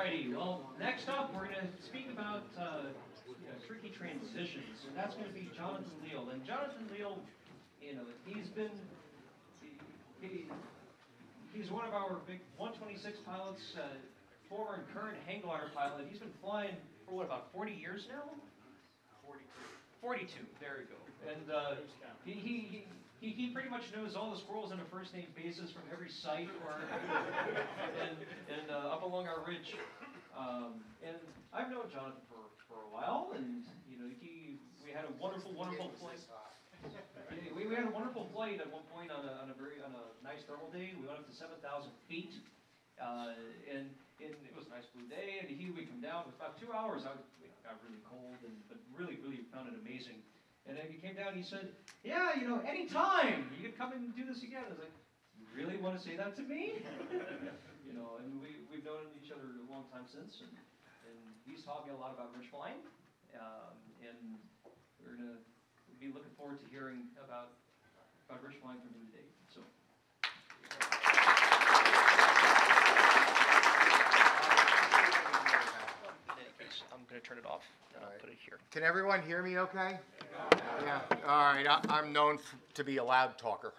Alrighty, well, next up we're going to speak about tricky transitions, and that's going to be Jonathan Leal. And Jonathan Leal, he's been, he's one of our big 126 pilots, former and current hang glider pilot. He's been flying for what, about 40 years now? 42, there you go. And he pretty much knows all the squirrels on a first name basis from every site or and up along our ridge. And I've known Jonathan for a while, and we had a wonderful flight. We had a wonderful flight at one point on a nice thermal day. We went up to 7,000 feet, and it was a nice blue day. And we come down. It was about 2 hours. It got really cold, but really found it amazing. And then he came down and he said, yeah, anytime you could come and do this again. I was like, you really want to say that to me? And we've known each other a long time since, and he's taught me a lot about ridge flying, and we're going to be looking forward to hearing about ridge flying from him today. So. I'm going to turn it off. I'll put it here. Can everyone hear me okay? Yeah. All right. I'm known to be a loud talker.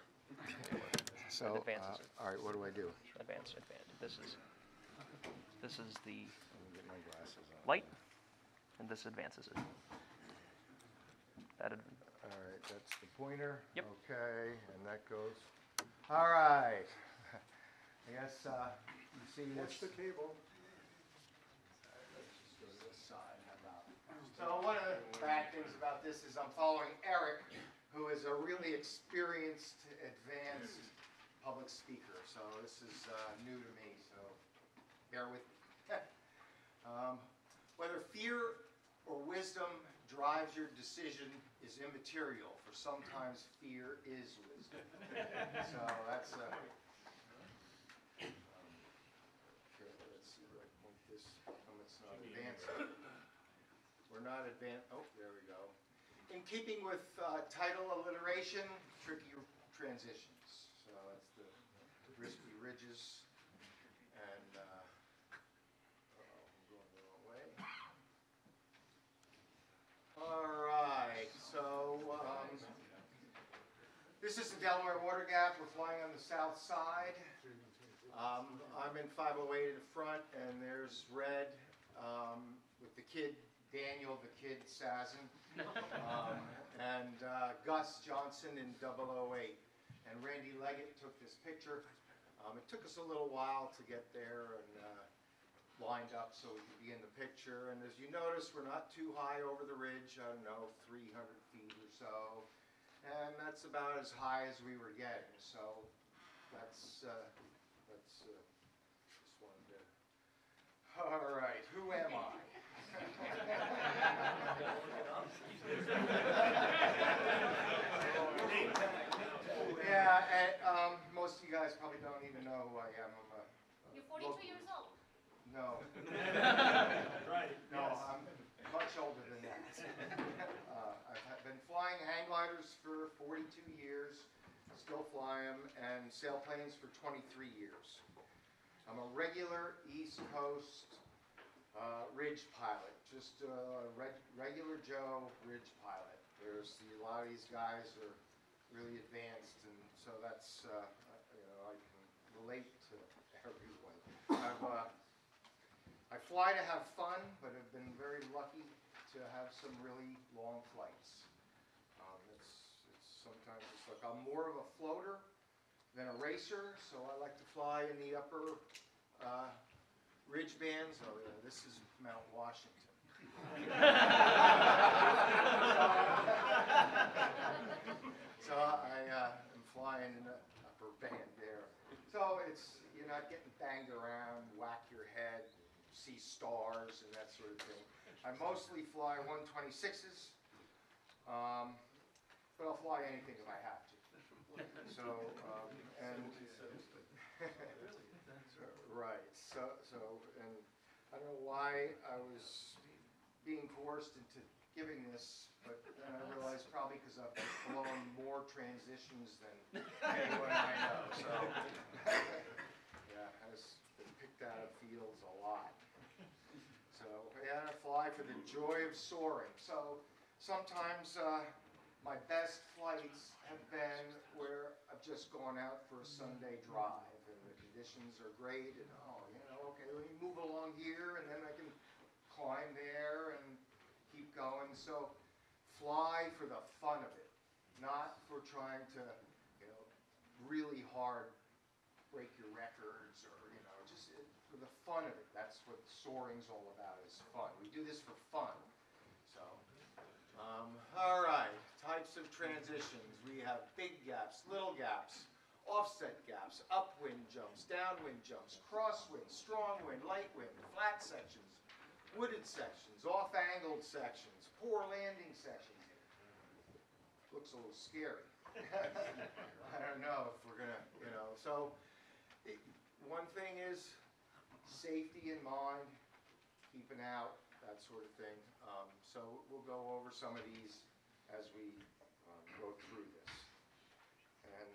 So, all right, what do I do? Advance. This is the Let me get my glasses on. light, and this advances it. All right, that's the pointer. Yep. Okay, and that goes. All right. I guess you see this. Watch the cable. So one of the bad things about this is I'm following Eric, who is a really experienced, advanced public speaker. So this is new to me, so bear with me. Whether fear or wisdom drives your decision is immaterial, for sometimes fear is wisdom. So that's okay, let's see where I point this. It's not advancing. We're not advanced. Oh, there we go. In keeping with title alliteration, tricky transitions. So that's the risky ridges. And I'm going the wrong way. All right. So this is the Delaware Water Gap. We're flying on the south side. I'm in 508 at the front, and there's Red with the kid. Daniel the Kid Sazin, and Gus Johnson in 008. And Randy Leggett took this picture. It took us a little while to get there and lined up so we could be in the picture. And as you notice, we're not too high over the ridge, I don't know, 300 feet or so. And that's about as high as we were getting. So that's just wanted to. All right, who am I? Yeah, and most of you guys probably don't even know who I am. You're 42 years old. No. Right. No, yes. I'm much older than that. I've been flying hang gliders for 42 years, still fly them, and sailplanes for 23 years. I'm a regular East Coast ridge pilot, just a regular Joe ridge pilot. There's a lot of these guys are really advanced, and so that's I can relate to everyone. I fly to have fun, but have been very lucky to have some really long flights. Sometimes it's like I'm more of a floater than a racer, so I like to fly in the upper ridge bands. Oh yeah, this is Mount Washington. So I am flying in the upper band there. So you're not getting banged around, whack your head, see stars and that sort of thing. I mostly fly 126s, but I'll fly anything if I have to. So right. And I don't know why I was being coerced into giving this, but then I realized probably because I've blown more transitions than anyone I know. So yeah, has been picked out of fields a lot. and I fly for the joy of soaring. So sometimes my best flights have been where I've just gone out for a Sunday drive and the conditions are great and okay, let me move along here and then I can climb there and keep going. So fly for the fun of it, not for trying to, really hard break your records or, just for the fun of it. That's what soaring's all about, is fun. We do this for fun. So, all right, types of transitions. We have big gaps, little gaps, offset gaps, upwind jumps, downwind jumps, crosswind, strong wind, light wind, flat sections, wooded sections, off-angled sections, poor landing sections. Looks a little scary. I don't know if we're gonna, so one thing is safety in mind, keeping out, that sort of thing. So we'll go over some of these as we go through this. And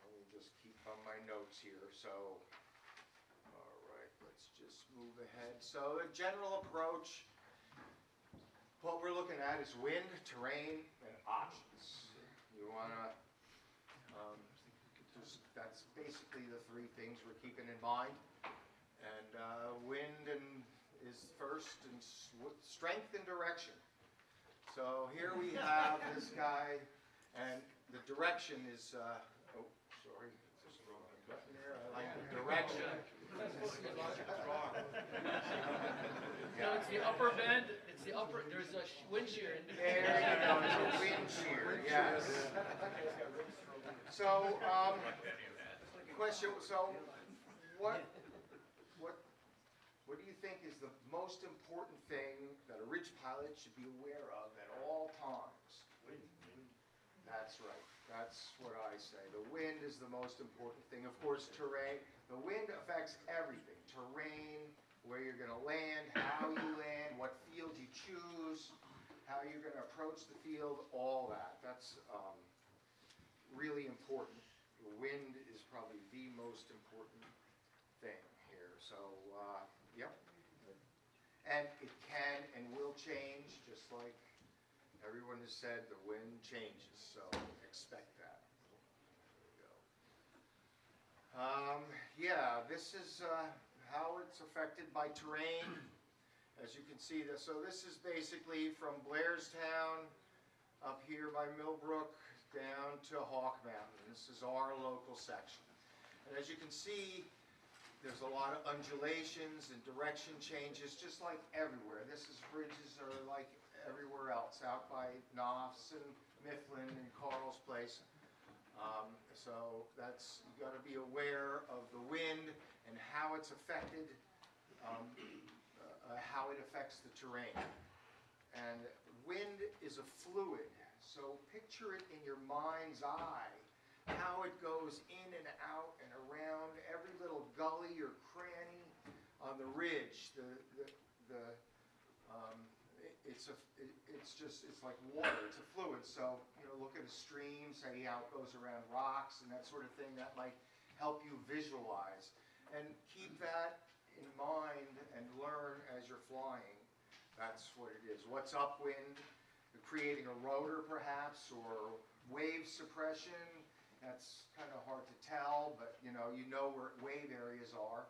let me just keep on my notes here. So, all right, let's just move ahead. So a general approach, what we're looking at is wind, terrain, and options. You want to, that's basically the three things we're keeping in mind. And wind is first, and strength and direction. So here we have this guy, and the direction is, oh, sorry, just wrong button there. I like the direction. No, it's the upper bend. It's the upper. There's a wind shear. There you go. There's a wind shear. Yes. So, question. So, what do you think is the most important thing that a ridge pilot should be aware of at all times? That's right. That's what I say. The wind is the most important thing. Of course, terrain. The wind affects everything. Terrain, where you're going to land, how you land, what field you choose, how you're going to approach the field, all that. That's really important. The wind is probably the most important thing here. So, yep. And it can and will change, just like everyone has said, the wind changes. So expect that. There we go. Yeah, this is how it's affected by terrain. As you can see, so this is basically from Blairstown up here by Millbrook down to Hawk Mountain. This is our local section. And as you can see, there's a lot of undulations and direction changes, just like everywhere. Bridges are like everywhere else, out by Knopf's and Mifflin and Carl's Place. So you got to be aware of the wind and how it's affected, how it affects the terrain. And wind is a fluid, so picture it in your mind's eye, how it goes in and out and around every little gully or cranny on the ridge. It's like water. It's a fluid. So look at a stream, say how it goes around rocks and that sort of thing. That might help you visualize and keep that in mind and learn as you're flying. That's what it is. What's upwind? Creating a rotor, perhaps, or wave suppression. That's kind of hard to tell, but you know where wave areas are.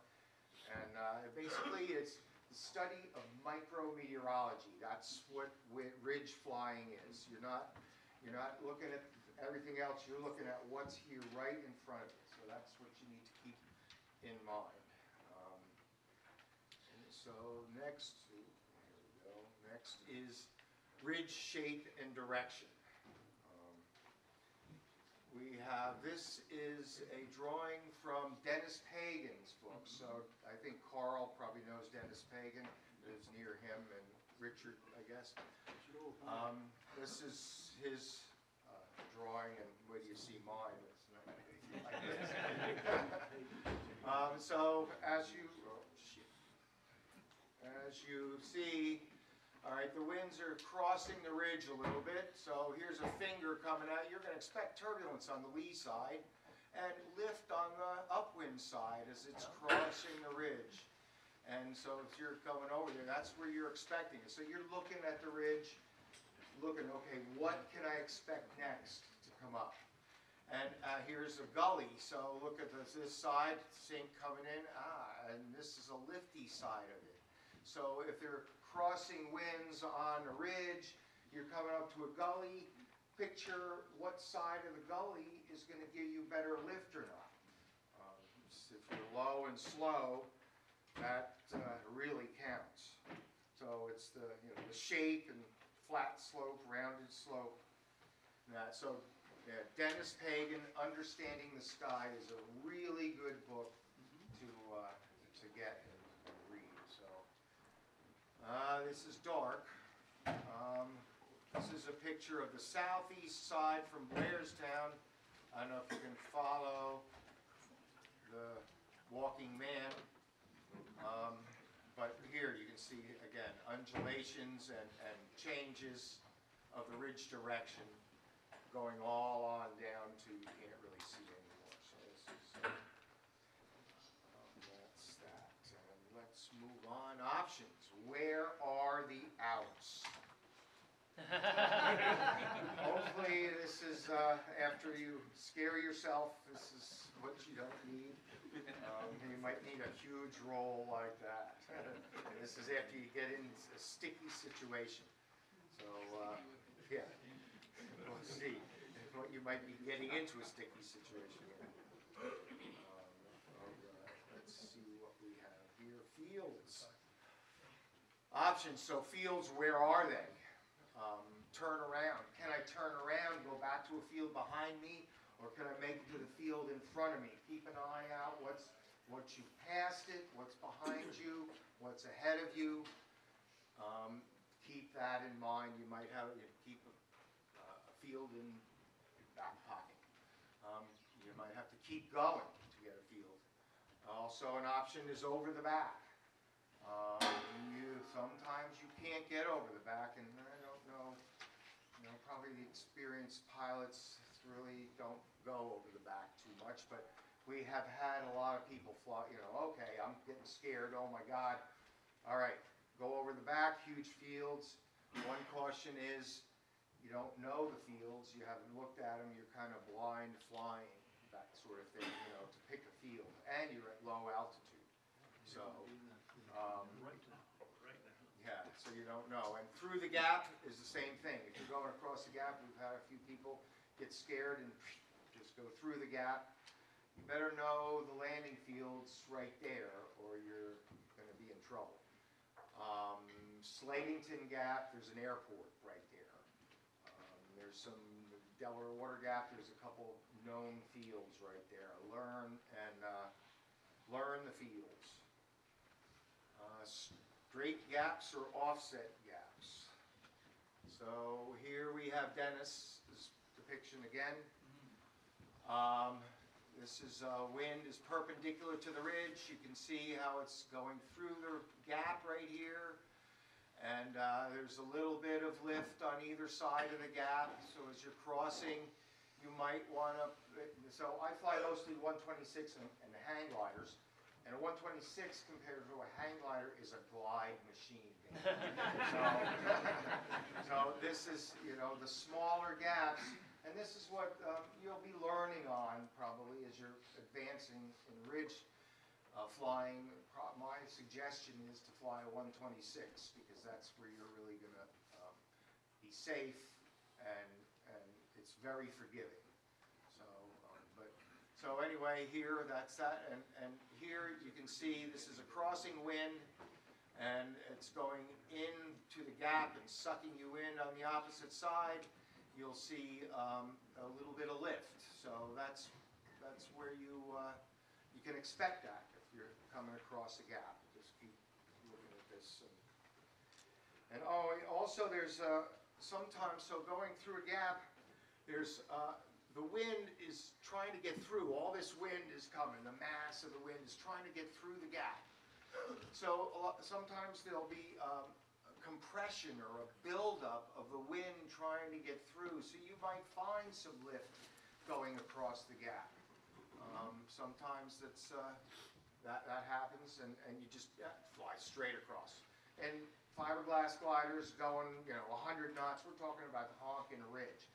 And basically, it's the study of micrometeorology. That's what ridge flying is. You're not looking at everything else. You're looking at what's here right in front of you. So that's what you need to keep in mind. So next, here we go. Next is ridge shape and direction. This is a drawing from Dennis Pagan's book. So I think Carl probably knows Dennis Pagan, lives near him, and Richard, I guess. This is his drawing, and where do you see mine? It's not like this. So as you see, all right, the winds are crossing the ridge a little bit. So here's a finger coming out. You're going to expect turbulence on the lee side and lift on the upwind side as it's crossing the ridge. And so if you're going over there, that's where you're expecting it. So you're looking at the ridge, looking, okay, what can I expect next to come up? And here's a gully, so look at this side, sink coming in, and this is a lifty side of it. So if they're crossing winds on a ridge, you're coming up to a gully, picture what side of the gully is going to give you better lift or not. If you're low and slow, that really counts. So it's the shape and flat slope, rounded slope. So Dennis Pagan, Understanding the Sky, is a really good book to get and read. So this is dark. This is a picture of the southeast side from Blairstown. I don't know if you can follow the walking man. But here you can see, again, undulations and changes of the ridge direction going all on down to you can't really see anymore. So this is, that's that. And let's move on. Options. Where are the outs? Hopefully this is after you scare yourself, this is what you don't need. You might need a huge roll like that. And this is after you get in a sticky situation. So, yeah, we'll see what you might be getting into a sticky situation. Let's see what we have here. Fields. Options. So fields, where are they? Turn around. Can I turn around, go back to a field behind me, or can I make it to the field in front of me? Keep an eye out. What you passed it, what's behind you, what's ahead of you. Keep that in mind. You might have keep a field in your back pocket. You might have to keep going to get a field. Also, an option is over the back. Sometimes you can't get over the back, and I don't know. Probably the experienced pilots really don't go over the back too much, but we have had a lot of people fly, okay, I'm getting scared, oh my God. All right, go over the back, huge fields. One caution is you don't know the fields, you haven't looked at them, you're kind of blind flying, that sort of thing, to pick a field. And you're at low altitude. So, yeah, so you don't know. And through the gap is the same thing. If you're going across the gap, we've had a few people get scared and just go through the gap. You better know the landing fields right there or you're going to be in trouble. Slatington Gap, there's an airport right there. There's some Delaware Water Gap, there's a couple known fields right there. Learn the fields. Straight gaps or offset gaps. So here we have Dennis' depiction again. This is wind is perpendicular to the ridge. You can see how it's going through the gap right here. And there's a little bit of lift on either side of the gap. So as you're crossing, you might want to, so I fly mostly 126 and hang gliders. And a 126 compared to a hang glider is a glide machine. So this is, the smaller gaps. And this is what you'll be learning on probably as you're advancing in ridge flying. My suggestion is to fly a 126 because that's where you're really going to be safe and it's very forgiving. So anyway, here that's that, and here you can see this is a crossing wind, and it's going into the gap and sucking you in on the opposite side. You'll see a little bit of lift, so that's where you can expect that if you're coming across a gap. Just keep looking at this, and also there's sometimes going through a gap, there's the wind is trying to get through. All this wind is coming. The mass of the wind is trying to get through the gap. So sometimes there'll be a compression or a buildup of the wind trying to get through. So you might find some lift going across the gap. Sometimes it's that happens, and you just fly straight across. And fiberglass gliders going, 100 knots, we're talking about honking a ridge.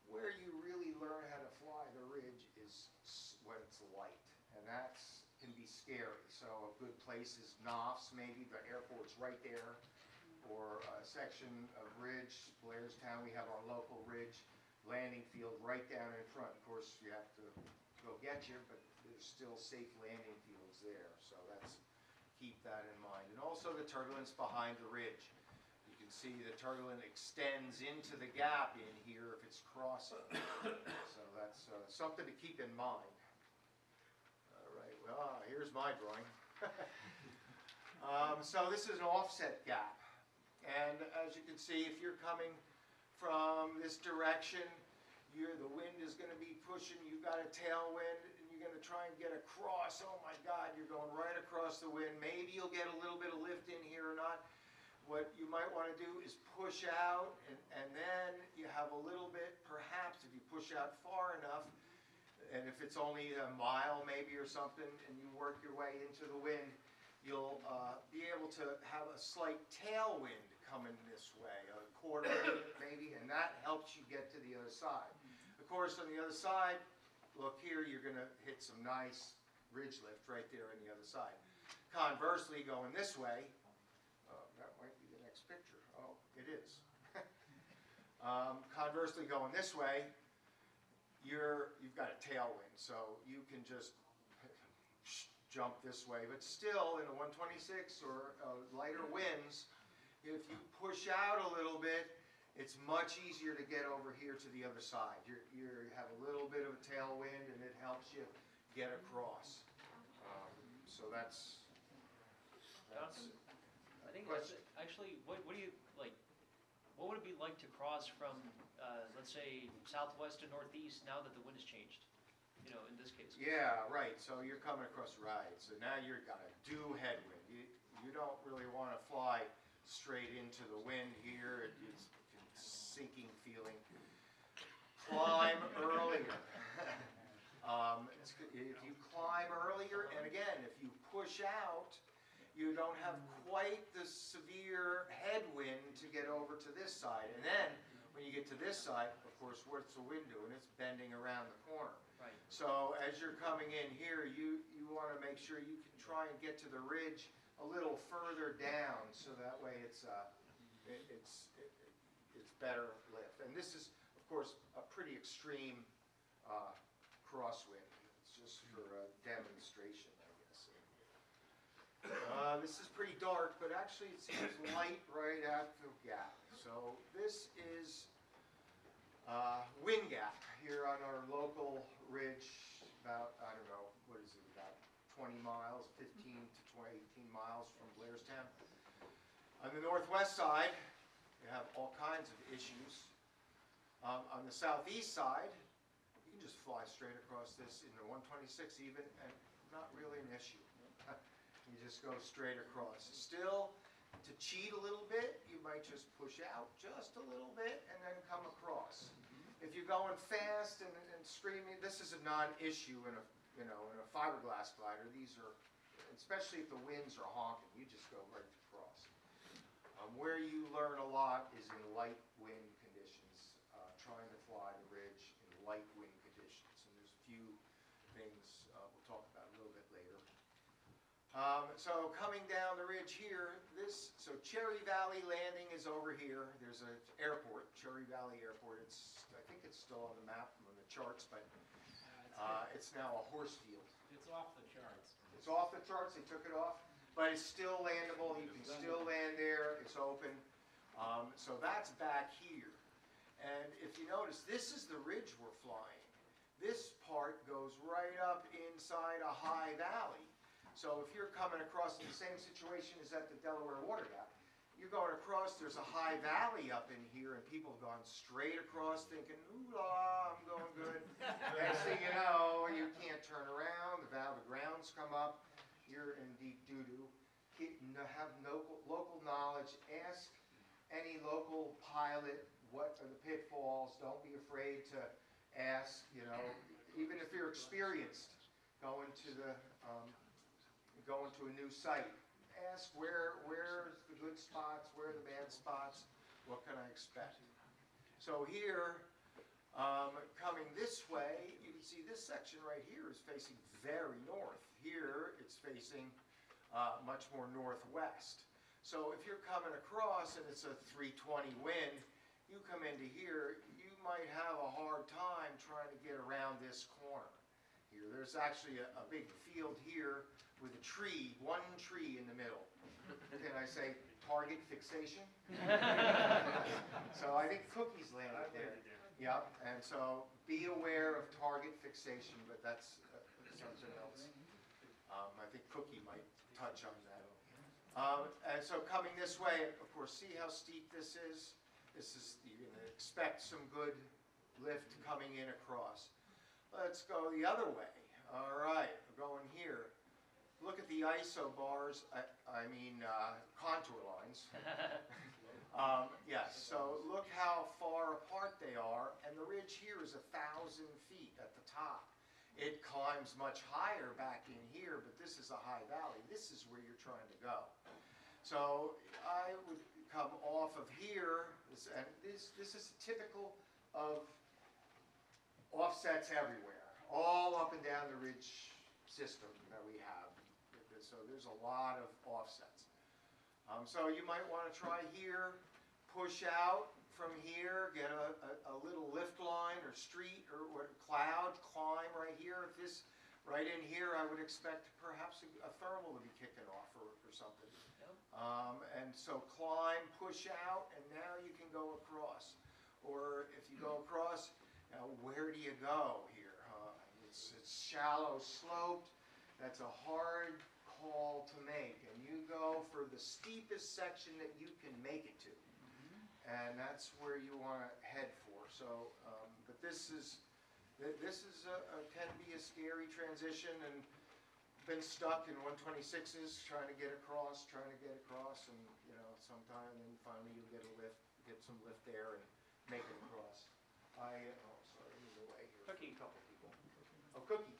Where you really learn how to fly the ridge is when it's light, and that can be scary. So a good place is Knopf's, maybe the airport's right there, or a section of ridge, Blairstown, we have our local ridge landing field right down in front. Of course, you have to go get you, but there's still safe landing fields there, so keep that in mind. And also the turbulence behind the ridge. You can see the turbulence extends into the gap in here if it's crossing. So that's something to keep in mind. All right, well, here's my drawing. So this is an offset gap. And as you can see, if you're coming from this direction, the wind is going to be pushing, you've got a tailwind, and you're going to try and get across. Oh my God, you're going right across the wind. Maybe you'll get a little bit of lift in here or not. What you might want to do is push out, and then you have a little bit, perhaps if you push out far enough, and if it's only a mile maybe or something, and you work your way into the wind, you'll be able to have a slight tailwind coming this way, a quarter maybe, and that helps you get to the other side. Of course, on the other side, look here, you're going to hit some nice ridge lift right there on the other side. Conversely, going this way, that might be the next picture. Oh, it is. Conversely, going this way, you've got a tailwind, so you can just jump this way. But still, in a 126 or lighter winds, if you push out a little bit, it's much easier to get over here to the other side. You have a little bit of a tailwind, and it helps you get across. So that's Johnson, I think that's actually, what do you like? What would it be like to cross from, let's say, southwest to northeast now that the wind has changed? In this case. Yeah, right. So you're coming across, right. So now you've got a due headwind. You don't really want to fly straight into the wind here. It's a sinking feeling. Climb earlier. If you climb earlier, and again, if you push out, you don't have quite the severe headwind to get over to this side. And then, when you get to this side, of course, what's the wind doing? It's bending around the corner. Right. So as you're coming in here, you want to make sure you can try and get to the ridge a little further down, so that way it's better lift. And this is, of course, a pretty extreme crosswind. It's just for a demonstration, I guess. This is pretty dark, but actually it seems light right at the gap. So this is wind gap here on our local ridge, about, I don't know, what is it, about 20 miles, 15 to 18 miles from Blairstown. On the northwest side, you have all kinds of issues. On the southeast side, you can just fly straight across this in the 126 even, and not really an issue. You just go straight across. Still, to cheat a little bit, you might just push out just a little bit and then come across. If you're going fast and screaming, this is a non-issue in a fiberglass glider. These are, especially if the winds are honking, you just go right across. Where you learn a lot is in light wind conditions, trying to fly the ridge in light wind conditions. And there's a few things we'll talk about a little bit later. So coming down the ridge here, so Cherry Valley Landing is over here. There's an airport, Cherry Valley Airport. I think it's still on the map, on the charts, but it's now a horse field. It's off the charts. It's off the charts, they took it off, but it's still landable. You can still land there, it's open. So that's back here. And if you notice, this is the ridge we're flying. This part goes right up inside a high valley. So if you're coming across in the same situation as at the Delaware Water Gap, you're going across, there's a high valley up in here, and people have gone straight across thinking, ooh, I'm going good. Next thing you know, you can't turn around, the grounds come up, you're in deep doo-doo. Have local knowledge, ask any local pilot what are the pitfalls, don't be afraid to ask, even if you're experienced, going to the go into a new site, ask where's the good spots, where are the bad spots, what can I expect? So here, coming this way, you can see this section right here is facing very north. Here, it's facing much more northwest. So if you're coming across and it's a 320 wind, you come into here, you might have a hard time trying to get around this corner. Here, there's actually a big field here with a tree, one tree in the middle. Can I say target fixation? So I think Cookie's landed there. Yep, and so be aware of target fixation, but that's something else. I think Cookie might touch on that. And so coming this way, of course, see how steep this is? You're going to expect some good lift coming in across. Let's go the other way. All right, we're going here. Look at the ISO bars, contour lines. Yes, so look how far apart they are, and the ridge here is 1,000 feet at the top. It climbs much higher back in here, but this is a high valley. This is where you're trying to go. So I would come off of here, and this is typical of offsets everywhere, all up and down the ridge system that we have. So there's a lot of offsets. So you might want to try here, push out from here, get a little lift line or street or cloud, climb right here. If this right in here, I would expect perhaps a thermal to be kicking off or something. And so climb, push out, and now you can go across. Or if you go across, now where do you go here? It's shallow sloped. That's a hard call to make. And you go for the steepest section that you can make it to. And that's where you want to head for. So, but this can be a scary transition, and been stuck in 126s trying to get across, and sometime then finally you'll get some lift there and make it across. Sorry, move away here. Cookie, a couple people. Oh, Cookie.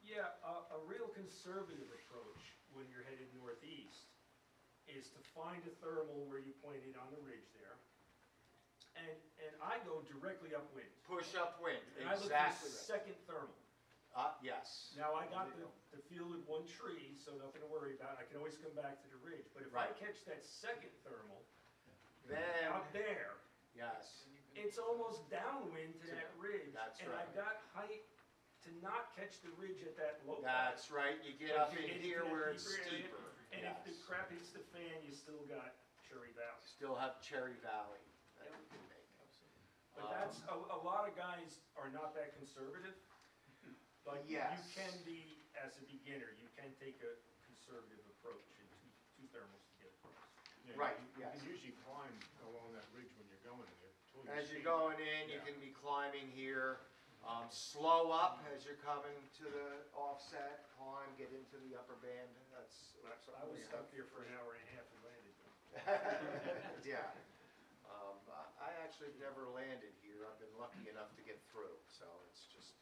Yeah, a real conservative approach when you're headed northeast is to find a thermal where you pointed on the ridge there. And I go directly upwind. Push upwind, And I look for exactly the right. second thermal. Yes. Now, I got the field with one tree, so nothing to worry about. I can always come back to the ridge. But if I Right. catch that second thermal Then, out there, yes, it's almost downwind to that ridge. That's and right. I've got height to not catch the ridge at that low point. that's right. You get But up you in get into here that where it's deeper area, steeper. And Yes. if the crap hits the fan, you still got Cherry Valley. Still have Cherry Valley that you can make. But that's, a lot of guys are not that conservative. But Yes. you can be, as a beginner, you can take a conservative approach and two thermals to get across. Yeah, Right, You yes. can usually climb along that ridge when you're going there. till As see you're it. going in, you Yeah. can be climbing here. Slow up as you're coming to the offset. Climb, get into the upper band. That's I was stuck there for an hour and a half and landed. Yeah. I actually never landed here. I've been lucky enough to get through, so it's just.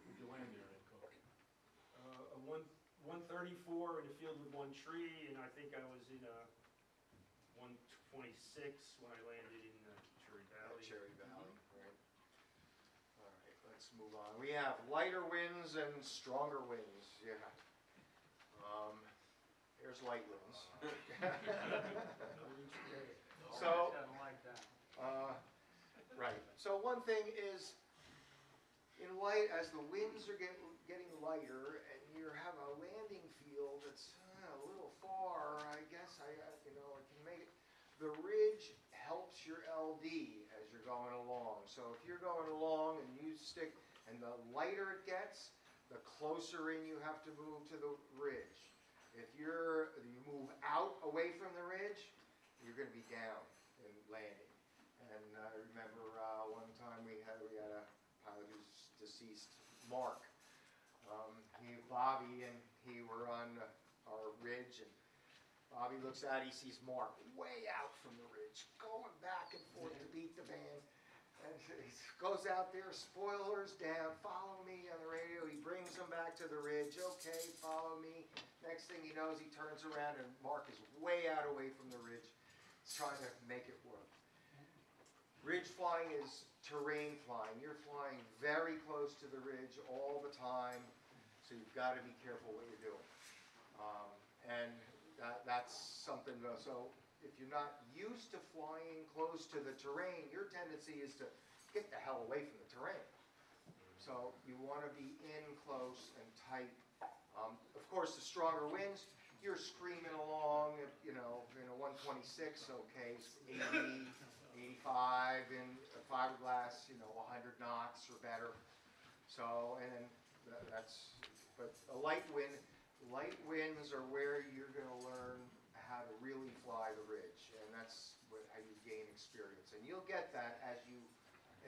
Where'd you land there at Cook? A 134 in the field with one tree, and I think I was in a 126 when I landed in Cherry Valley. Cherry Valley, right? All right, let's move on. We have lighter winds and stronger winds. Yeah. There's light winds. So, right. So one thing is, as the winds are getting lighter, and you have a landing field that's a little far, I guess I can make it. The ridge helps your LD as you're going along. So if you're going along and you stick, and the lighter it gets, the closer in you have to move to the ridge. If you move out away from the ridge, you're going to be down and landing. And I remember one time we had a pilot who's deceased, Mark. Bobby and he were on our ridge, and Bobby looks out, he sees Mark way out from the ridge, going back and forth to beat the band. and he goes out there, spoilers down, follow me on the radio. He brings them back to the ridge. Okay, follow me. Next thing he knows, he turns around and Mark is way out away from the ridge. He's trying to make it work. Ridge flying is terrain flying. You're flying very close to the ridge all the time, so you've got to be careful what you're doing. And that's something, so if you're not used to flying close to the terrain, your tendency is to get the hell away from the terrain. So you want to be in close and tight. Of course, the stronger winds, you're screaming along, in a 126, okay, it's 80, 85 in fiberglass, 100 knots or better. So, and then but a light winds are where you're going to learn how to really fly the ridge, and that's how you gain experience. And you'll get that as you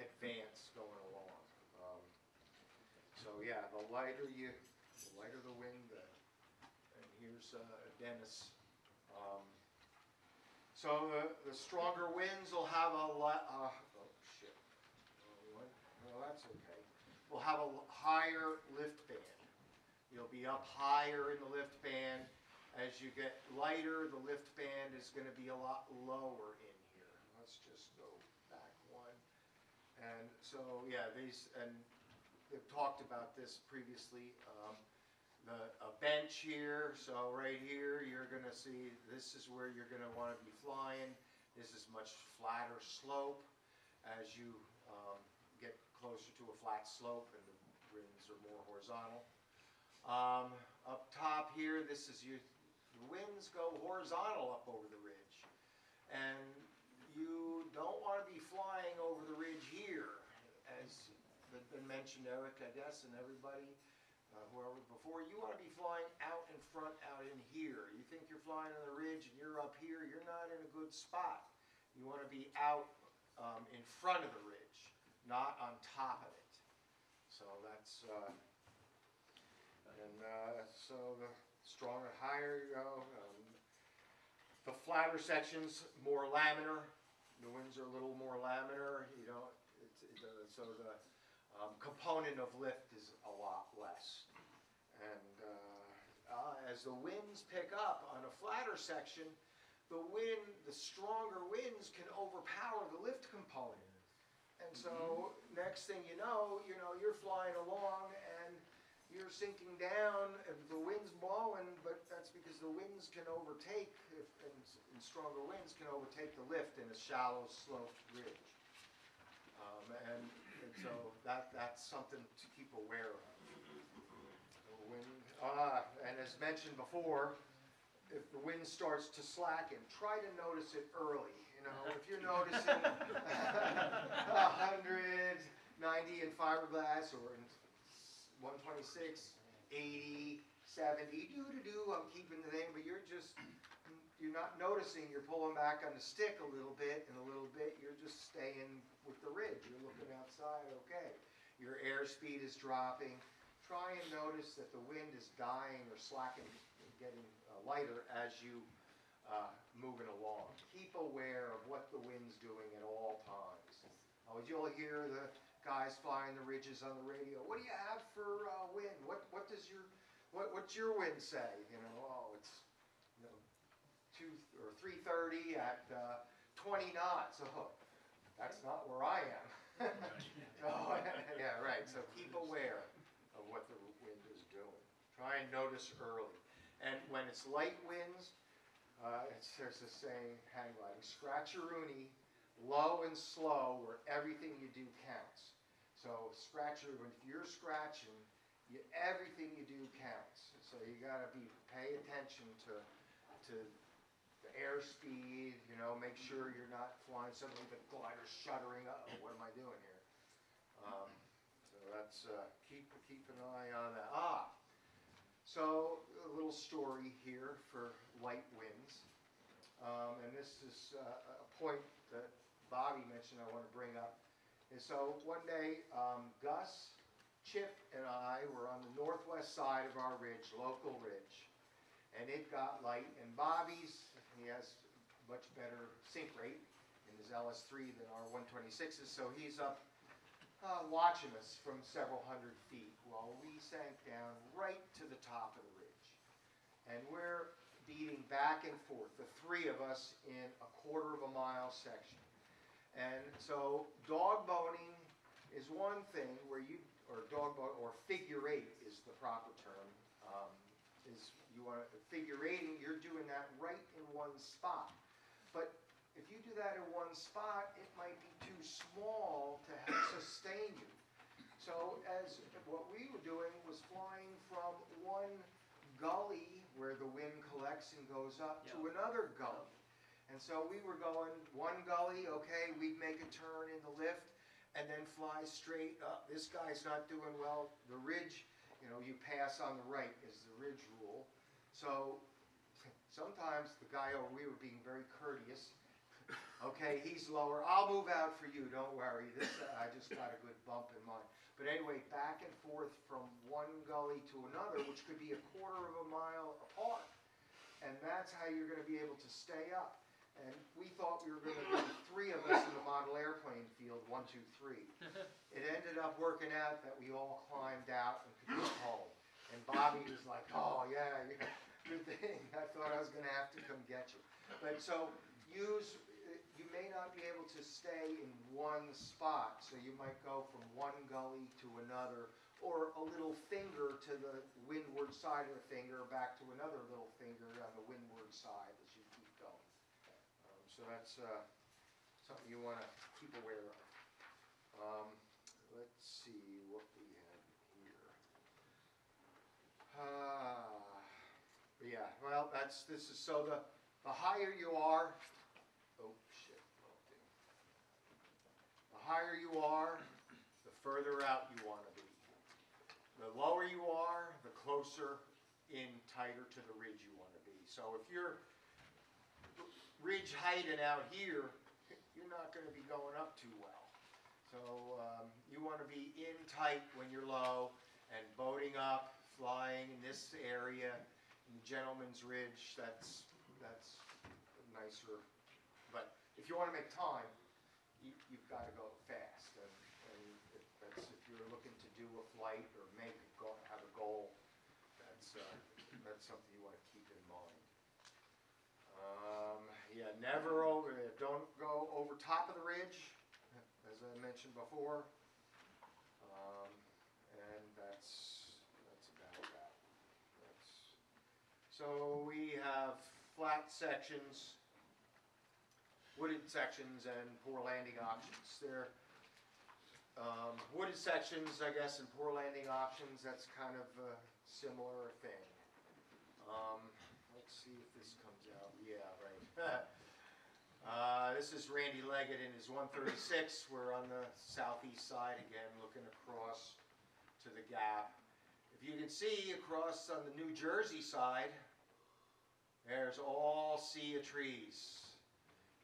advance going along. So yeah, the lighter the wind, and here's Dennis. So the stronger winds will have a lot. Oh shit! No, that's okay. We'll have a higher lift band. You'll be up higher in the lift band. As you get lighter, the lift band is going to be a lot lower in here. Let's just go back one. And so yeah, they've talked about this previously. A bench here, so right here you're going to see this is where you're going to want to be flying. This is much flatter slope. As you get closer to a flat slope and the winds are more horizontal. Up top here, the winds go horizontal up over the ridge. And you don't want to be flying over the ridge here, as has been mentioned, Eric, I guess, and everybody. Whoever before, you want to be flying out in front, out in here. You think you're flying on the ridge and you're up here, you're not in a good spot. You want to be out in front of the ridge, not on top of it. So that's, so the stronger, higher you go. The flatter sections, more laminar. The winds are a little more laminar. So the component of lift is a lot less. And as the winds pick up on a flatter section, the stronger winds can overpower the lift component. And so next thing you know, you're flying along and you're sinking down and the wind's blowing, but that's because the winds can overtake, and stronger winds can overtake the lift in a shallow sloped ridge. And so that's something to keep aware of. And as mentioned before, if the wind starts to slacken, try to notice it early. If you're noticing 190 in fiberglass or in 126, 80, 70, I'm keeping the name, but you're not noticing, you're pulling back on the stick a little bit, you're just staying with the ridge. You're looking outside, okay. Your airspeed is dropping. Try and notice that the wind is dying or slackening, getting lighter as you moving along. Keep aware of what the wind's doing at all times. You'll hear the guys flying the ridges on the radio. What do you have for wind? What's your wind say? It's 2 or 330 at 20 knots. Oh, that's not where I am. Yeah, right. So keep aware of what the wind is doing. Try and notice early. And when it's light winds, there's a saying, hang gliding, scratcheroony, low and slow, where everything you do counts. So if you're scratching, everything you do counts. So you got to pay attention to the airspeed. Make sure you're not flying suddenly the glider's shuddering. Uh-oh, what am I doing here? So that's keep an eye on that. So a little story here for light winds, and this is a point that Bobby mentioned I want to bring up. And so one day, Gus, Chip, and I were on the northwest side of our ridge, local ridge, and it got light. And Bobby's, he has much better sink rate in his his LS3 than our 126s, so he's up watching us from several hundred feet while we sank down right to the top of the ridge. And we're beating back and forth, the three of us in a quarter of a mile section. And so dog boning is one thing where you, or dog bone, or figure eight is the proper term, is you want to, figure eighting, you're doing that right in one spot. But if you do that in one spot, it might be too small to sustain you. So what we were doing was flying from one gully where the wind collects and goes up to another gully. And so we were going one gully, okay, we'd make a turn in the lift and then fly straight up. This guy's not doing well. The ridge, you pass on the right is the ridge rule. So sometimes the guy over, we were being very courteous. Okay, he's lower. I'll move out for you, don't worry. I just got a good bump in mine. But anyway, back and forth from one gully to another, which could be a quarter of a mile apart. And that's how you're going to be able to stay up. And we thought we were going to be three of us in the model airplane field, 1, 2, 3. It ended up working out that we all climbed out and could go home. And Bobby was like, oh yeah, good thing. I thought I was going to have to come get you. But so you may not be able to stay in one spot. So you might go from one gully to another, or a little finger to the windward side of the finger, back to another little finger on the windward side as you keep going. So that's something you want to keep aware of. Let's see what we have here. Yeah, well, so the higher you are, oh shit, the higher you are, the further out you want to be. The lower you are, the closer in tighter to the ridge you want to be. So if you're ridge heighting out here, you're not going to be going up too well. So you want to be in tight when you're low and boating up, flying in this area, in the Gentleman's Ridge, that's nicer. But if you want to make time, you've got to go fast. And if you're looking to do a flight or have a goal, that's something you want to keep in mind. Yeah, don't go over top of the ridge, as I mentioned before. And that's about that. So we have flat sections, wooded sections, and poor landing options. They're wooded sections, I guess, and poor landing options, that's kind of a similar thing. Let's see if this comes out. Yeah, right. This is Randy Leggett in his 136. We're on the southeast side again, looking across to the gap. If you can see across on the New Jersey side, there's all sea of trees.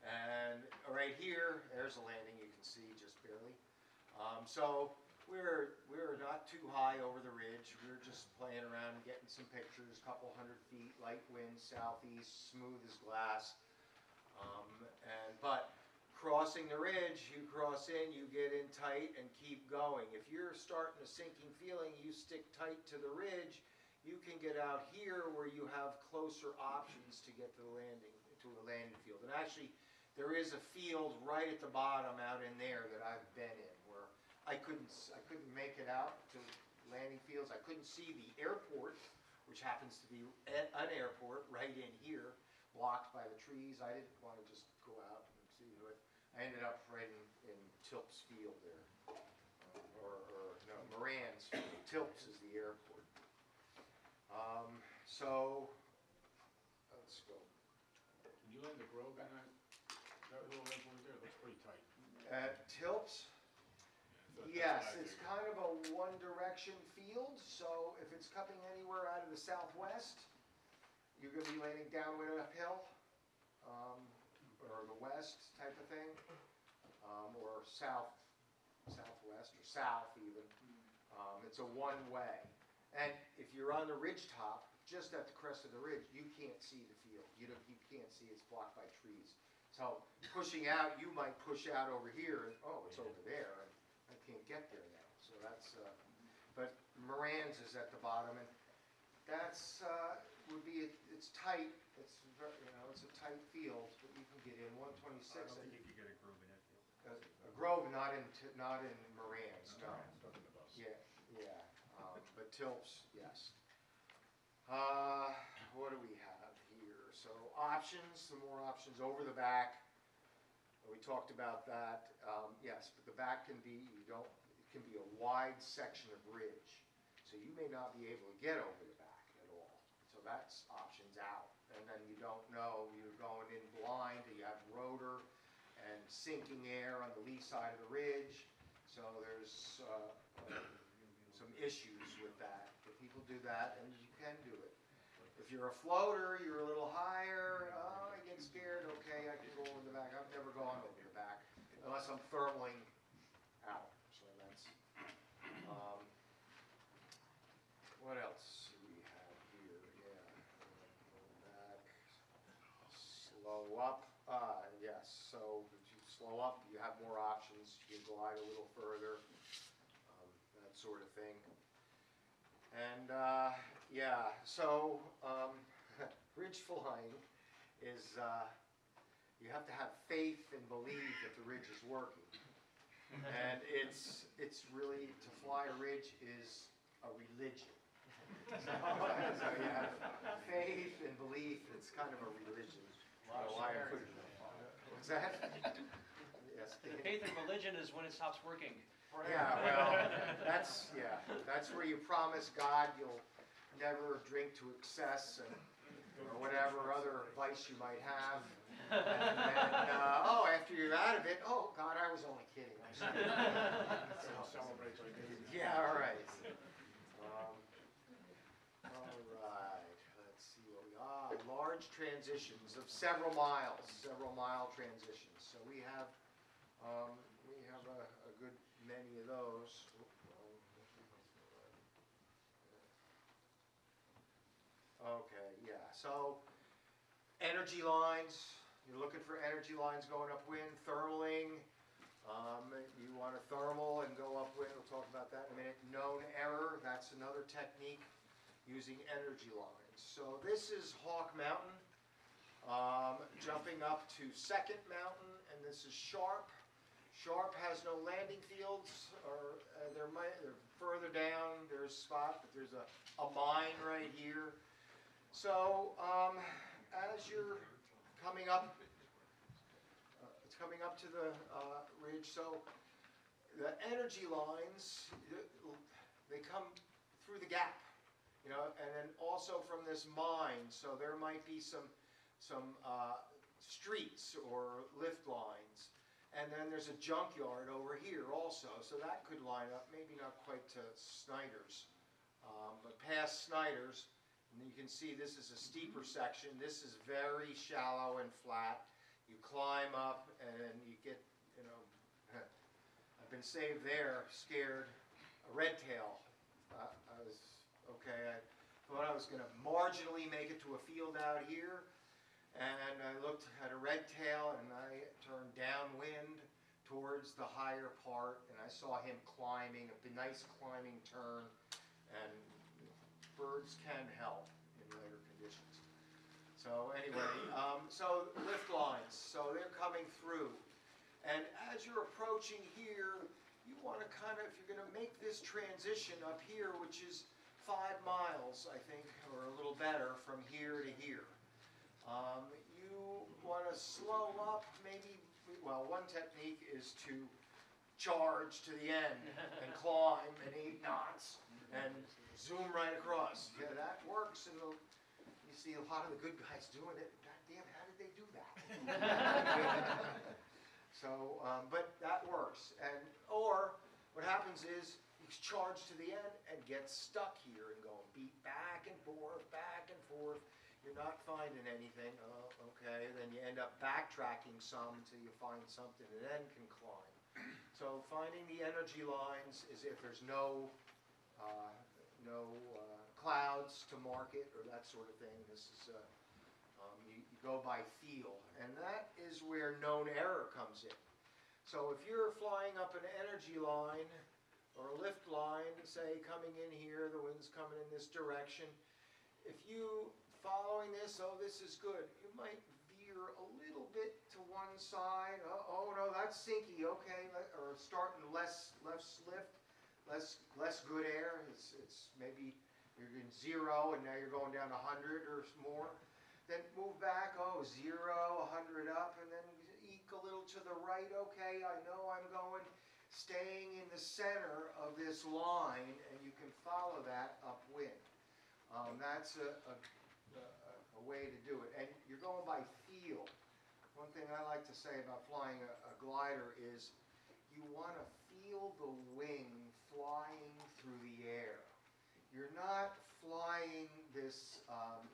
And right here, there's a landing you can see just barely. So we're not too high over the ridge. We're just playing around and getting some pictures, a couple hundred feet, light wind, southeast, smooth as glass. But crossing the ridge, you cross in, you get in tight and keep going. If you're starting a sinking feeling, you stick tight to the ridge, you can get out here where you have closer options to get to a landing field. And actually, there is a field right at the bottom out in there that I've been in where I couldn't make it out to landing fields. I couldn't see the airport, which happens to be an airport right in here, blocked by the trees. I didn't want to just go out and see it. I ended up right in Tilps Field there, no, Moran's Field. Tilps is the airport. So let's go. Can you land the Grove in that little airport there? It looks pretty tight. At Tilps, That's yes, what I it's figured. kind of a one-direction field. So if it's coming anywhere out of the southwest, you're going to be landing downwind uphill, or the west type of thing, or southwest, or south even. It's a one-way. And if you're on the ridge top, just at the crest of the ridge, you can't see the field. You can't see, it's blocked by trees. So pushing out, you might push out over here, and oh, it's over there, and I can't get there now. So that's, but Moran's is at the bottom, and that's, would be, it's tight, it's, it's a tight field, but you can get in 126. I don't think you could get a groove in that field. A grove, not in Moran's, no. Yeah, but Tilps, yes. What do we have here? So options, some more options over the back. We talked about that. Yes, but the back can be, it can be a wide section of ridge. So you may not be able to get over the back at all. So that's options out. And then you don't know, you're going in blind, you have rotor and sinking air on the lee side of the ridge. So there's some issues with that. But people do that, and you can do it. If you're a floater, you're a little higher. Oh, I get scared. Okay, I can go over the back. I've never gone over the back unless I'm thermaling out. So that's. What else do we have here? Yeah, go back. Slow up. Yes. So if you slow up, you have more options. You can glide a little further. That sort of thing. And yeah, so ridge flying is you have to have faith and believe that the ridge is working. And it's really, to fly a ridge is a religion. So you have faith and belief. It's kind of a religion. What's that? Yes. Faith and religion is when it stops working. Yeah, well, that's where you promise God you'll never drink to excess or whatever other vice you might have. And then, after you're out of it, oh, God, I was only kidding. I'm sorry. Celebrate like this. Yeah, all right. All right, let's see what large transitions of several mile transitions. So we have a good many of those. Okay, yeah, so energy lines, you're looking for energy lines going upwind, thermaling. You want a thermal and go upwind, we'll talk about that in a minute. Known error, that's another technique using energy lines. So this is Hawk Mountain, jumping up to Second Mountain, and this is Sharp. Sharp has no landing fields, or they're further down, there's a spot, but there's a mine right here. So as you're coming up, it's coming up to the ridge, so the energy lines, they come through the gap, and then also from this mine, so there might be some streets or lift lines. And then there's a junkyard over here also, so that could line up, maybe not quite to Snyder's, but past Snyder's. And you can see this is a steeper section. This is very shallow and flat. You climb up and you get, I've been saved there, scared. A red tail. I was, okay, I thought I was going to marginally make it to a field out here. And I looked at a red tail and I turned downwind towards the higher part and I saw him climbing, a nice climbing turn, and birds can help in later conditions. So anyway, so lift lines, so they're coming through. And as you're approaching here, you want to kind of, if you're going to make this transition up here, which is 5 miles, I think, or a little better from here to here. You want to slow up, maybe, well, one technique is to charge to the end and climb at 8 knots and zoom right across. Yeah, that works, and you see a lot of the good guys doing it. God damn, how did they do that? So, but that works. Or what happens is you charge to the end and get stuck here and go and beat back and forth, back and forth. You're not finding anything. Oh, okay. Then you end up backtracking some until you find something and then can climb. So finding the energy lines is if there's no clouds to mark it or that sort of thing. This is you go by feel. And that is where known error comes in. So if you're flying up an energy line or a lift line, say coming in here, the wind's coming in this direction, if you following this, oh, this is good, you might veer a little bit to one side. Oh no, that's sinky, okay, or starting less lift, less good air. It's maybe you're in 0 and now you're going down to 100 or more. Then move back, 0, 100 up, and then eke a little to the right. Okay, I know I'm staying in the center of this line, and you can follow that upwind. That's a way to do it. And you're going by feel. One thing I like to say about flying a glider is you want to feel the wing flying through the air. You're not flying this,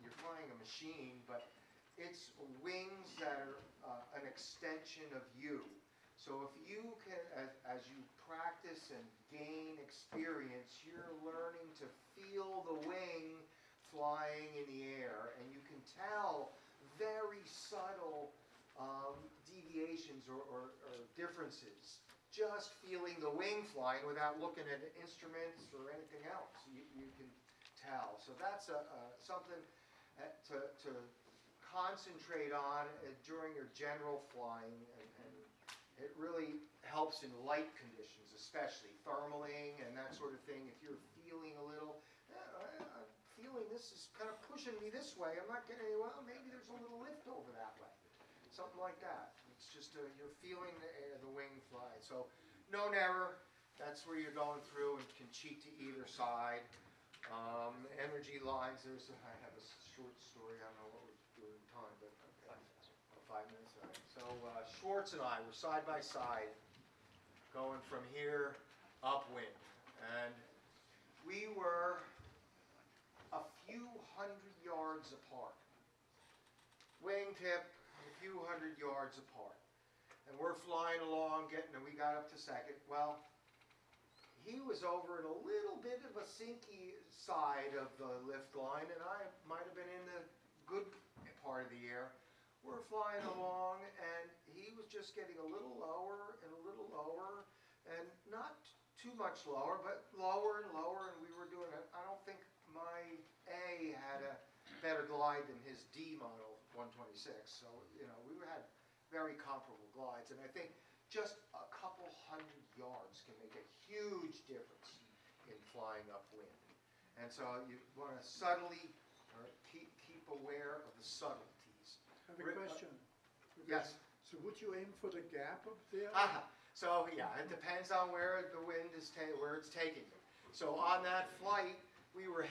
you're flying a machine, but it's wings that are an extension of you. So if you can, as you practice and gain experience, you're learning to feel the wing flying in the air, and you can tell very subtle deviations or differences. Just feeling the wing flying without looking at instruments or anything else, you can tell. So that's something to concentrate on during your general flying, and it really helps in light conditions, especially thermaling and that sort of thing. If you're feeling a little, I'm feeling this is kind of pushing me this way, I'm not getting, well, maybe there's a little lift over that way. Something like that. It's just you're feeling the wing fly. So known error, that's where you're going through and can cheat to either side. Energy lines, I have a short story, I don't know what we're doing in time, but okay. 5 minutes, all right. So Schwartz and I were side by side going from here upwind, and we were a few hundred yards apart. Wingtip, a few hundred yards apart. And we're flying along, we got up to second. Well, he was over in a little bit of a sinky side of the lift line, and I might have been in the good part of the air. We're flying along, and he was just getting a little lower, and not too much lower, but lower and lower, and we were doing it. I don't think my A had a better glide than his D model 126. So, we had very comparable glides. And I think just a couple hundred yards can make a huge difference in flying upwind. And so you want to subtly keep aware of the subtleties. I have a question. Yes. So would you aim for the gap up there? So yeah, it depends on where the wind is where it's taking you. So on that flight, we were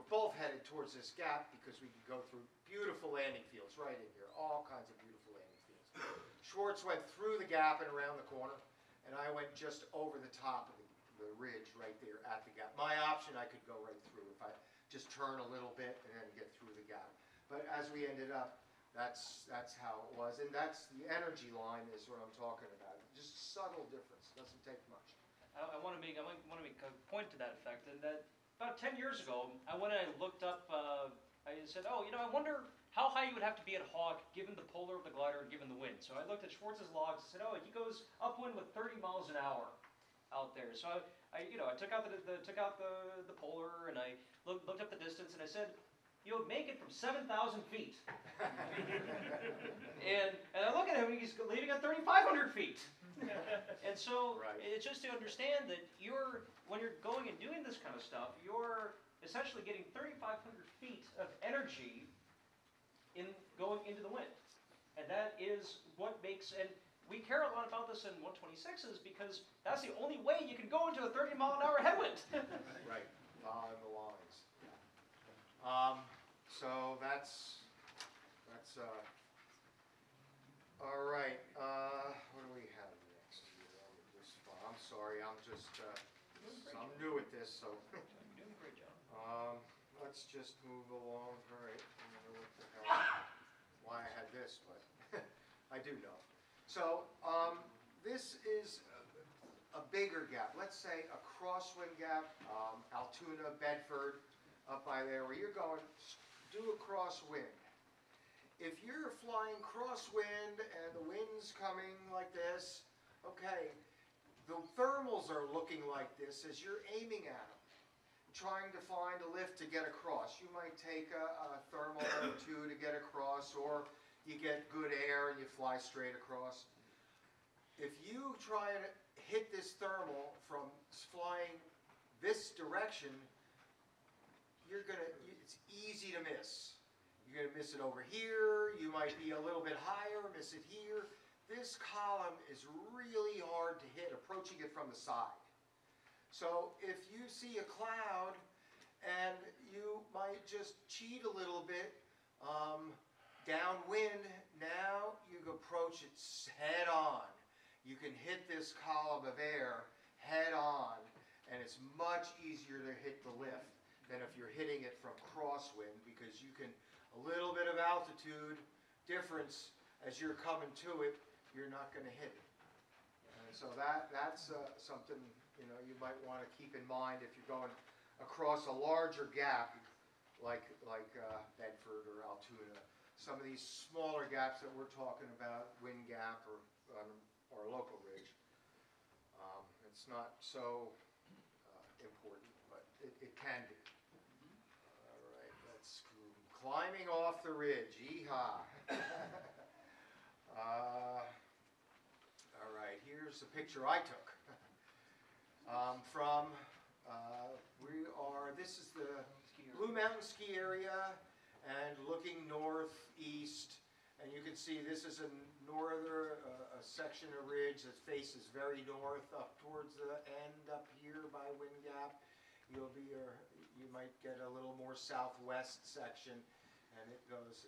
both headed towards this gap because we could go through beautiful landing fields right in here, all kinds of beautiful landing fields. Schwartz went through the gap and around the corner, and I went just over the top of the ridge right there at the gap. My option, I could go right through if I just turn a little bit and then get through the gap. But as we ended up, that's how it was, and that's the energy line is what I'm talking about. Just subtle difference, doesn't take much. I want to make a point to that effect, and that about 10 years ago, I went and I looked up, I said, I wonder how high you would have to be at Hawk given the polar of the glider and given the wind. So I looked at Schwartz's logs and said, he goes upwind with 30 miles an hour out there. So I took out the polar, and I looked up the distance, and I said, make it from 7,000 feet. and I look at him, and he's leaving at 3,500 feet. And so right. It's just to understand that when you're going and doing this kind of stuff, you're essentially getting 3,500 feet of energy going into the wind. And that is what makes, and we care a lot about this in 126s because that's the only way you can go into a 30-mile-an-hour headwind. Right, following the lines. So that's all right. What do we have next? I'm sorry, I'm new at this, so. You're doing a great job. Let's just move along. All right, I don't know what the hell, why I had this, but I do know. So this is a bigger gap. Let's say a crosswind gap, Altoona, Bedford, up by there, where you're going, do a crosswind. if you're flying crosswind and the wind's coming like this, okay, the thermals are looking like this as you're aiming at them, trying to find a lift to get across. You might take a thermal or two to get across, or you get good air and you fly straight across. If you try and hit this thermal from flying this direction, it's easy to miss. You're going to miss it over here, you might be a little bit higher, miss it here. This column is really hard to hit, approaching it from the side. So if you see a cloud and you might just cheat a little bit, downwind, now you approach it head on. You can hit this column of air head on, and it's much easier to hit the lift than if you're hitting it from crosswind, because you can, a little bit of altitude difference as you're coming to it, you're not going to hit it. And so that's something you might want to keep in mind if you're going across a larger gap like Bedford or Altoona. Some of these smaller gaps that we're talking about, Wind Gap or Local Ridge, it's not so important, but it can be. All right, let's climbing off the ridge. Yeehaw! All right, here's a picture I took from. This is the Blue Mountain ski area, and looking northeast, and you can see this is a a section of ridge that faces very north up towards the end up here by Wind Gap. You might get a little more southwest section, and it goes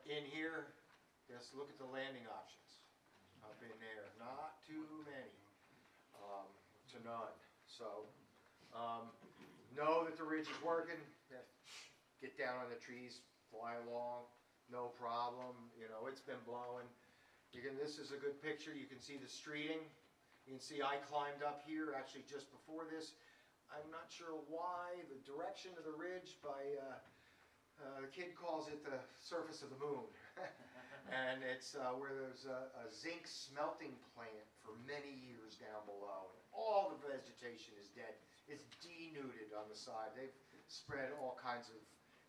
in here. Just look at the landing options up in there. Not too many, to none. So know that the ridge is working. Get down on the trees, fly along, no problem. It's been blowing. This is a good picture. You can see the streeting. You can see I climbed up here actually just before this. I'm not sure why the direction of the ridge by the kid calls it the surface of the moon. And it's where there's a zinc smelting plant for many years down below. And all the vegetation is dead. It's denuded on the side. They've spread all kinds of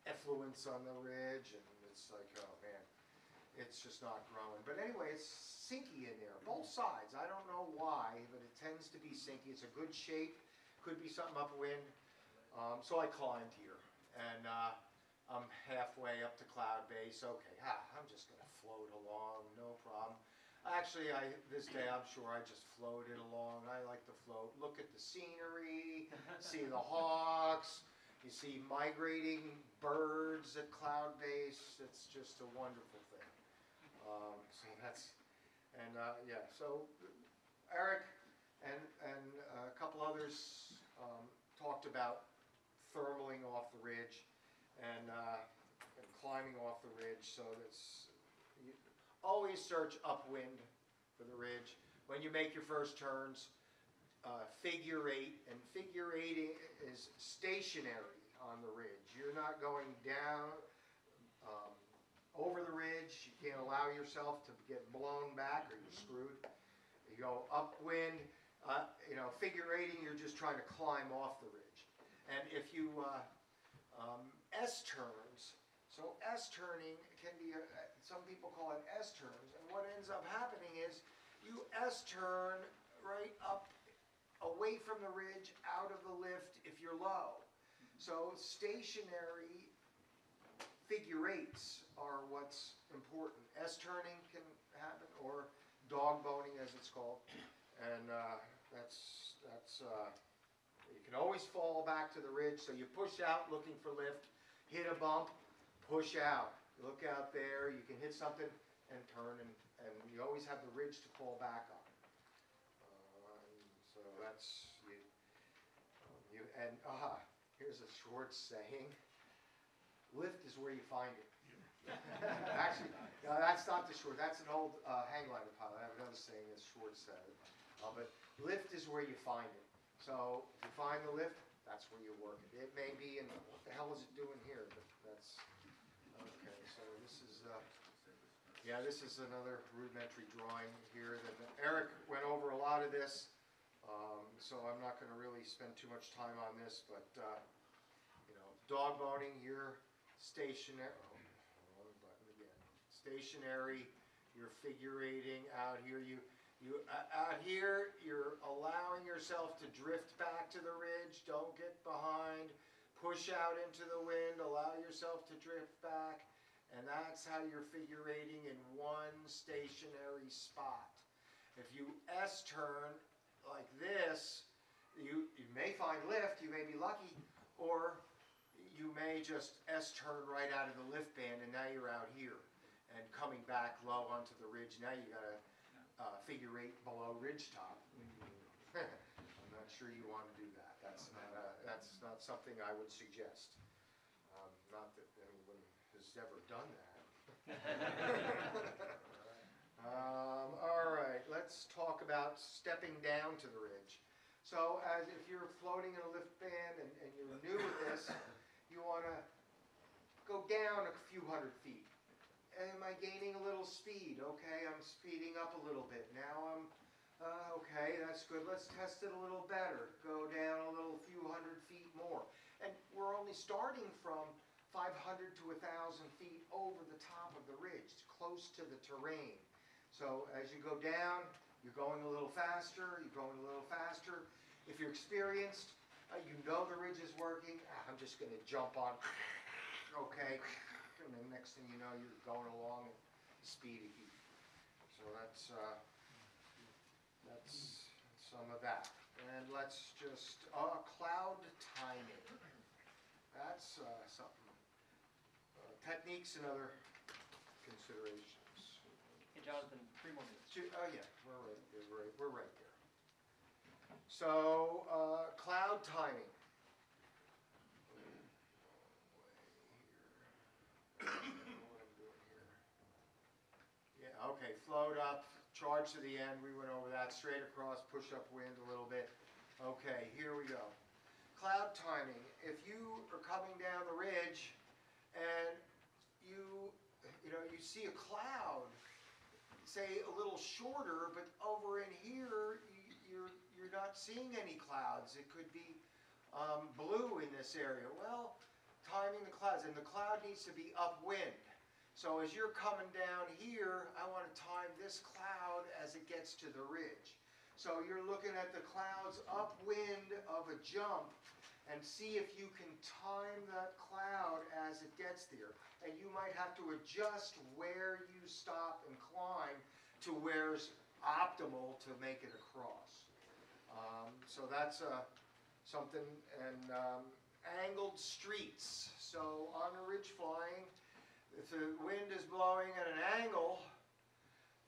effluents on the ridge, and it's like, oh man, it's just not growing. But anyway, it's sinky in there, both sides. I don't know why, but it tends to be sinky. It's a good shape. Could be something upwind. So I climbed here, and I'm halfway up to cloud base. Okay, I'm just going to float along, no problem. Actually, this day I'm sure I just floated along. I like to float. Look at the scenery, see the hawks. You see migrating birds at cloud base. It's just a wonderful thing. So Eric and a couple others talked about thermaling off the ridge and climbing off the ridge. So you always search upwind for the ridge. When you make your first turns, figure eight, and figure eight is stationary on the ridge. You're not going down over the ridge. You can't allow yourself to get blown back or you're screwed. You go upwind, figure eighting, you're just trying to climb off the ridge. And if you S-turns, so S-turning can be, some people call it S-turns, and what ends up happening is you S-turn right up away from the ridge, out of the lift if you're low. So stationary figure eights are what's important. S-turning can happen, or dog boning as it's called, and you can always fall back to the ridge. So you push out looking for lift, hit a bump, push out. Look out there, you can hit something and turn, and you always have the ridge to fall back on. So that's here's a short saying: lift is where you find it. Actually, no, that's not the short. That's an old hang glider pilot. I have another saying that's short said, but lift is where you find it. So if you find the lift, that's where you work it. It may be in what the hell is it doing here? But that's okay. So this is Yeah, this is another rudimentary drawing here that Eric went over a lot of this, so I'm not going to really spend too much time on this, but dog boning here, stationary. Oh, wrong button again. Stationary. You're figurating out here. Out here, you're allowing yourself to drift back to the ridge. Don't get behind. Push out into the wind. Allow yourself to drift back. And that's how you're figurating in one stationary spot. If you S-turn like this, you may find lift, you may be lucky, or you may just S-turn right out of the lift band and now you're out here. And coming back low onto the ridge, now you gotta figure eight below ridge top. I'm not sure you want to do that. That's not something I would suggest. Not that anyone has ever done that. All right, let's talk about stepping down to the ridge. So as if you're floating in a lift band and you're new at this, you want to go down a few hundred feet. Am I gaining a little speed? Okay, I'm speeding up a little bit. Now I'm, okay, that's good. Let's test it a little better. Go down a little few hundred feet more. And we're only starting from 500 to 1,000 feet over the top of the ridge. It's close to the terrain. So as you go down, you're going a little faster, you're going a little faster. If you're experienced, you know the ridge is working. I'm just going to jump on, okay. And then next thing you know, you're going along at the speed of heat. So that's some of that. And let's just, cloud timing. That's something. Techniques and other considerations. Hey, Jonathan, 3 more minutes. Oh yeah, we're right there. So, cloud timing. Yeah, okay, float up, charge to the end, we went over that, straight across, push up wind a little bit. Okay, here we go. Cloud timing. If you are coming down the ridge and you see a cloud, say a little shorter, but over in here, you're not seeing any clouds. It could be blue in this area. Well, timing the clouds, and the cloud needs to be upwind. So as you're coming down here, I want to time this cloud as it gets to the ridge. So you're looking at the clouds upwind of a jump and see if you can time that cloud as it gets there. And you might have to adjust where you stop and climb to where's optimal to make it across. So that's something. And angled streets. So on a ridge flying, if the wind is blowing at an angle,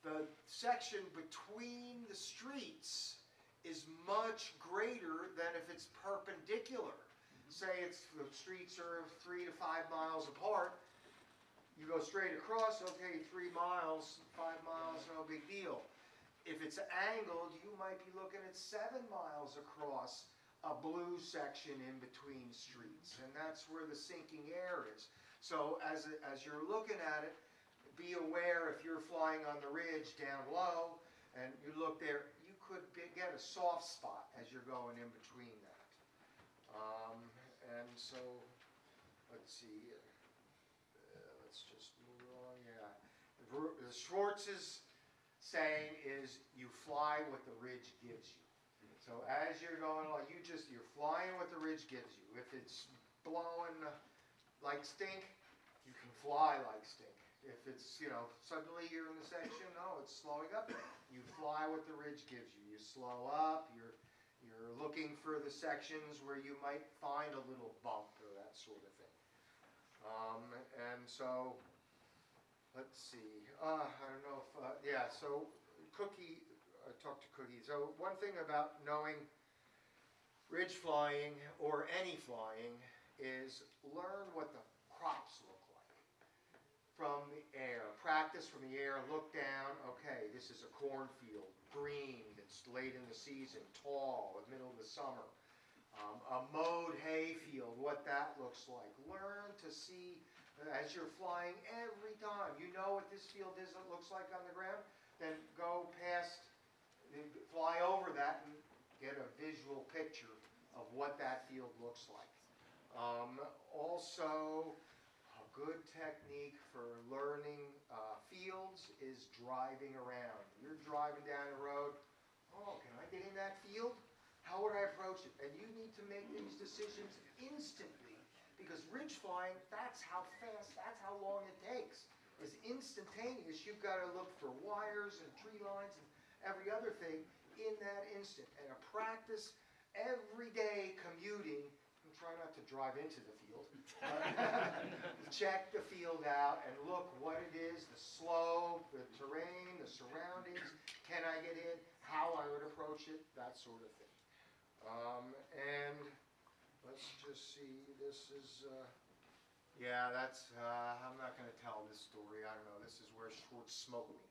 the section between the streets is much greater than if it's perpendicular. Say the streets are 3 to 5 miles apart. You go straight across, okay, 3 miles, 5 miles, no big deal. If it's angled, you might be looking at 7 miles across a blue section in between streets. And that's where the sinking air is. So as you're looking at it, be aware if you're flying on the ridge down low and you look there, you could get a soft spot as you're going in between that. And so, let's see, let's just move on, yeah. The Schwartz's saying is you fly what the ridge gives you. So as you're going along, you're flying what the ridge gives you. If it's blowing like stink, you can fly like stink. If it's, suddenly you're in the section, no, it's slowing up. You fly what the ridge gives you. You slow up, you're looking for the sections where you might find a little bump or that sort of thing. And so, let's see, I don't know if, so Cookie, I talked to Cookie. So one thing about knowing ridge flying or any flying is learn what the crops look like from the air. Practice from the air, look down, okay, this is a cornfield, green, it's late in the season, tall, middle of the summer. A mowed hay field, what that looks like. Learn to see as you're flying every time. You know what this field is, it looks like on the ground, then go past, fly over that and get a visual picture of what that field looks like. Also, a good technique for learning fields is driving around. You're driving down the road, oh, can I get in that field? How would I approach it? And you need to make these decisions instantly, because ridge flying, that's how fast, that's how long it takes. It's instantaneous. You've got to look for wires and tree lines and every other thing in that instant. And a practice every day commuting, and try not to drive into the field. Check the field out and look what it is, the slope, the terrain, the surroundings. Can I get in? How I would approach it, that sort of thing. And let's just see, this is, yeah, that's, I'm not going to tell this story. I don't know, this is where Schwartz smoked me.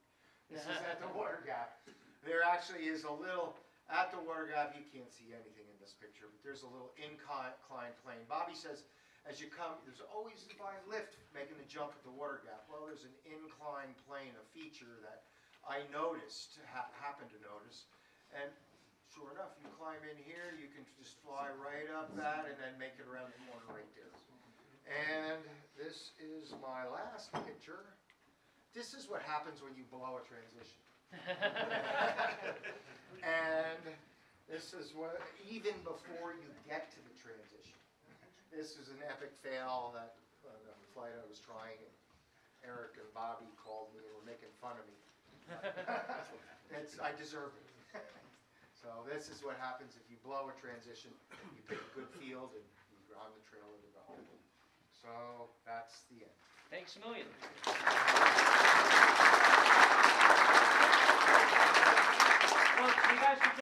This is at the water gap. There actually is a little, at the water gap, you can't see anything in this picture, but there's a little inclined plane. Bobby says, as you come, there's always by lift making the jump at the water gap. Well, there's an inclined plane, a feature that I noticed, happened to notice, and sure enough, you climb in here, you can just fly right up that and then make it around the corner right there. And this is my last picture. This is what happens when you blow a transition. And this is what, even before you get to the transition. This is an epic fail that the flight I was trying, and Eric and Bobby called me and were making fun of me. I deserve it. So this is what happens if you blow a transition. You pick a good field and you're on the trail of development. So that's the end. Thanks a million. Well, you guys